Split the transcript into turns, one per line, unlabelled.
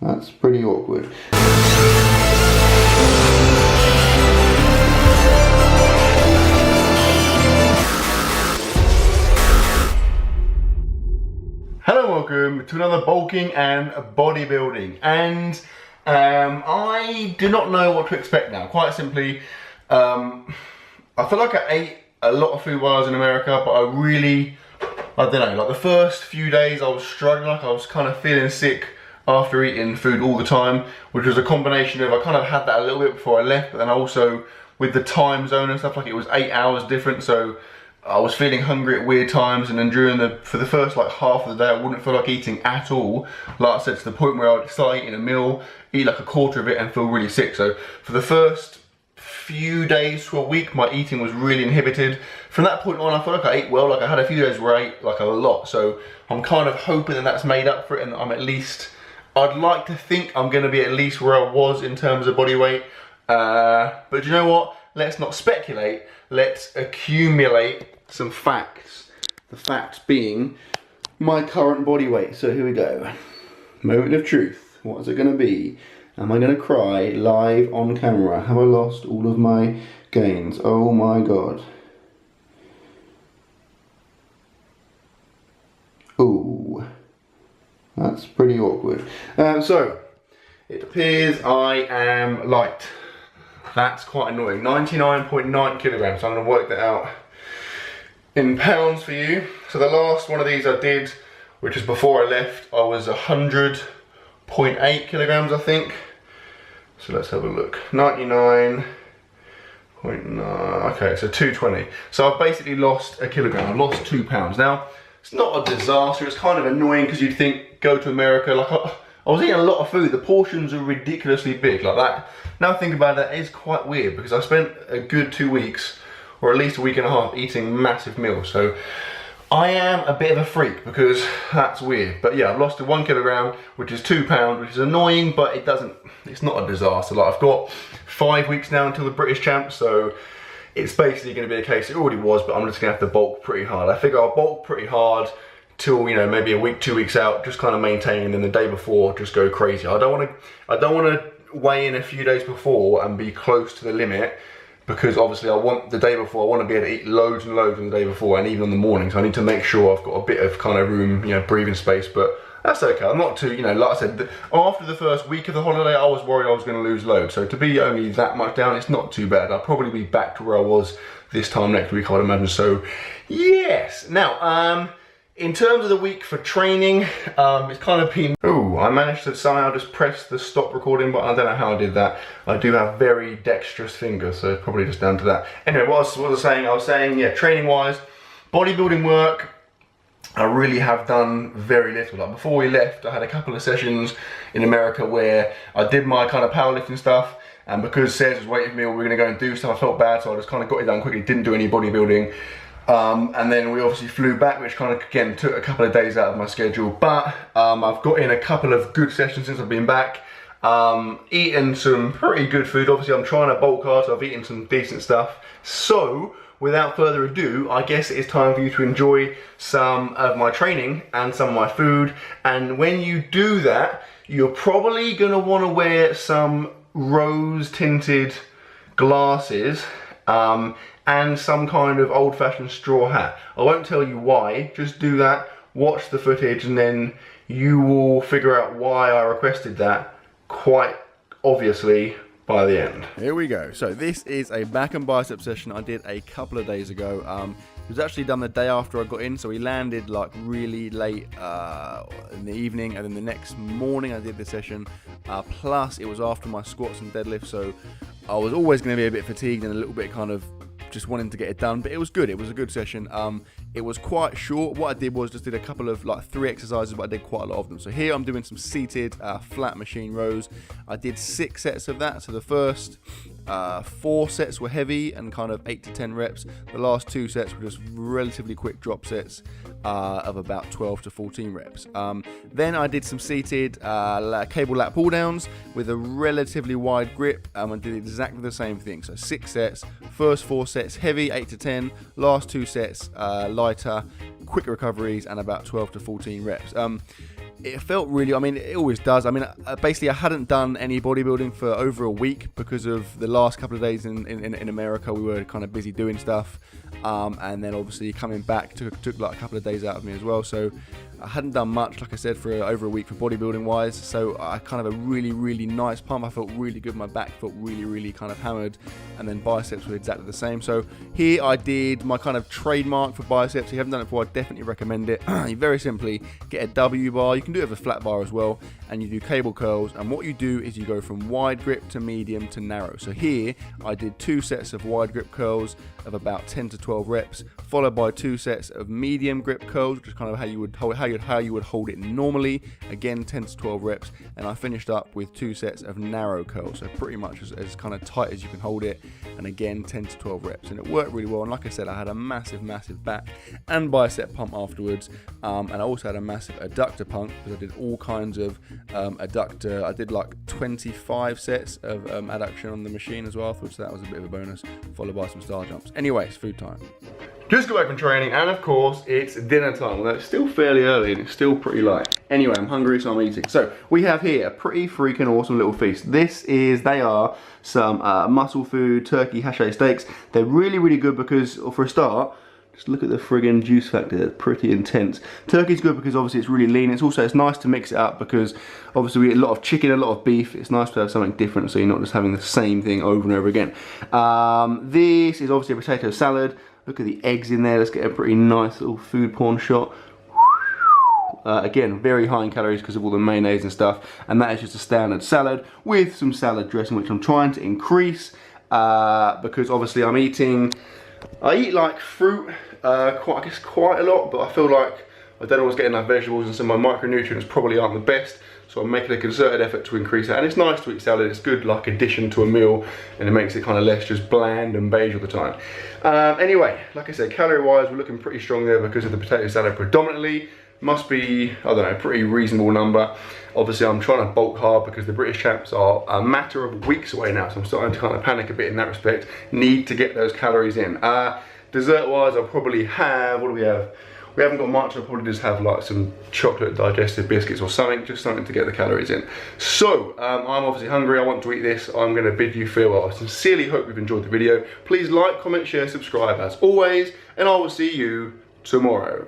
That's pretty awkward. Hello, welcome to another bulking and bodybuilding. And I do not know what to expect now. Quite simply, I feel like I ate a lot of food while I was in America, but I don't know, like the first few days I was struggling, like I was kind of feeling sick after eating food all the time, which was a combination of, I kind of had that a little bit before I left, but then also with the time zone and stuff, like it was 8 hours different, so I was feeling hungry at weird times, and then for the first like half of the day I wouldn't feel like eating at all, like I said, to the point where I'd start eating a meal, eat like a quarter of it and feel really sick. So for the first few days to a week my eating was really inhibited. From that point on I feel like I ate well, like I had a few days where I ate like a lot, so I'm kind of hoping that that's made up for it and I'm at least, I'd like to think I'm going to be at least where I was in terms of body weight, but you know what, let's not speculate, let's accumulate some facts. The facts being my current body weight. So here we go. Moment of truth. What is it going to be? Am I going to cry live on camera? Have I lost all of my gains? Oh my god. Ooh. That's pretty awkward. So, it appears I am light. That's quite annoying. 99.9 kilograms. So I'm going to work that out in pounds for you. So the last one of these I did, which is before I left, I was 100.8 kilograms, I think. So let's have a look. 99.9. Okay, so 220. So I've basically lost a kilogram. I've lost 2 pounds. Now, it's not a disaster. It's kind of annoying because you'd think, go to America, like I was eating a lot of food. The portions are ridiculously big like that. Now think about it, it's quite weird because I spent a good 2 weeks, or at least a week and a half, eating massive meals. So I am a bit of a freak because that's weird. But yeah, I've lost to 1 kilogram, which is 2 pounds, which is annoying, but it's not a disaster. Like I've got 5 weeks now until the British Champs, so it's basically going to be a case, it already was, but I'm just going to have to bulk pretty hard. I figure I'll bulk pretty hard till, you know, maybe a week, 2 weeks out, just kind of maintain, and then the day before just go crazy. I don't want to weigh in a few days before and be close to the limit, because obviously the day before I want to be able to eat loads and loads on the day before and even on the morning, so I need to make sure I've got a bit of kind of room, you know, breathing space, but that's okay. I'm not too, you know, like I said, after the first week of the holiday I was worried I was going to lose loads, so to be only that much down, it's not too bad. I'll probably be back to where I was this time next week, I would imagine. So yes, now in terms of the week for training, it's kind of been, I managed to somehow just press the stop recording button. I don't know how I did that. I do have very dexterous fingers, so it's probably just down to that. Anyway, what I was saying, yeah, training wise, bodybuilding work, I really have done very little. Like before we left, I had a couple of sessions in America where I did my kind of powerlifting stuff, and because Sarah was waiting for me, we were gonna go and do stuff, I felt bad, so I just kind of got it done quickly, didn't do any bodybuilding. And then we obviously flew back, which kind of, again, took a couple of days out of my schedule. But I've got in a couple of good sessions since I've been back. Eaten some pretty good food. Obviously, I'm trying to bulk hard, so I've eaten some decent stuff. So, without further ado, I guess it's time for you to enjoy some of my training and some of my food. And when you do that, you're probably going to want to wear some rose-tinted glasses. And some kind of old-fashioned straw hat. I won't tell you why, just do that, watch the footage, and then you will figure out why I requested that quite obviously by the end. Here we go. So this is a back and bicep session I did a couple of days ago. It was actually done the day after I got in, so we landed like really late in the evening, and then the next morning I did the session. Plus it was after my squats and deadlifts, so I was always going to be a bit fatigued and a little bit kind of just wanting to get it done, but it was good. It was a good session. It was quite short. What I did was just did a couple of like 3 exercises, but I did quite a lot of them. So here I'm doing some seated flat machine rows. I did 6 sets of that. So the first 4 sets were heavy and kind of 8 to 10 reps. The last 2 sets were just relatively quick drop sets of about 12 to 14 reps. Then I did some seated cable lat pull downs with a relatively wide grip, and did exactly the same thing. So 6 sets, first 4 sets heavy, 8 to 10, last 2 sets lighter, quick recoveries, and about 12 to 14 reps.
it felt really, I mean, it always does. I mean, basically I hadn't done any bodybuilding for over a week because of the last couple of days in America. We were kind of busy doing stuff, and then obviously coming back took like a couple of days out of me as well. So I hadn't done much, like I said, for over a week for bodybuilding wise. So I kind of a really nice pump. I felt really good. My back felt really kind of hammered, and then biceps were exactly the same. So here I did my kind of trademark for biceps. If you haven't done it before, I definitely recommend it. You very simply get a W bar. You can do it with a flat bar as well, and you do cable curls. And what you do is you go from wide grip to medium to narrow. So here I did 2 sets of wide grip curls of about 10 to 12 reps, followed by 2 sets of medium grip curls, which is kind of how you would hold it normally. Again, 10 to 12 reps, and I finished up with 2 sets of narrow curls, so pretty much as kind of tight as you can hold it. And again, 10 to 12 reps, and it worked really well. And like I said, I had a massive back and bicep pump afterwards, and I also had a massive adductor pump because I did all kinds of adductor. I did like 25 sets of adduction on the machine as well, so that was a bit of a bonus, followed by some star jumps. Anyway, it's food time.
Just got back from training, and of course it's dinner time. Although it's still fairly early and it's still pretty light. Anyway, I'm hungry, so I'm eating. So we have here a pretty freaking awesome little feast. They are some muscle food turkey haché steaks. They're really good because, for a start, just look at the friggin' juice factor. It's pretty intense. Turkey's good because obviously it's really lean. It's nice to mix it up because obviously we eat a lot of chicken, a lot of beef. It's nice to have something different so you're not just having the same thing over and over again. This is obviously a potato salad. Look at the eggs in there. Let's get a pretty nice little food porn shot. Again, very high in calories because of all the mayonnaise and stuff. And that is just a standard salad with some salad dressing, which I'm trying to increase because obviously I eat like fruit quite a lot, but I feel like I don't always get enough vegetables, and so my micronutrients probably aren't the best. So I'm making a concerted effort to increase that. And it's nice to eat salad. It's good like addition to a meal, and it makes it kind of less just bland and beige all the time. Anyway, like I said, calorie wise, we're looking pretty strong there because of the potato salad predominantly. Must be, I don't know, a pretty reasonable number. Obviously I'm trying to bulk hard because the British champs are a matter of weeks away now, so I'm starting to kind of panic a bit in that respect. Need to get those calories in. Dessert wise, I'll probably have, what do we have? We haven't got much. I'll probably just have like some chocolate digestive biscuits or something, just something to get the calories in. So, I'm obviously hungry. I want to eat this. I'm going to bid you farewell. I sincerely hope you've enjoyed the video. Please like, comment, share, subscribe as always, and I will see you tomorrow.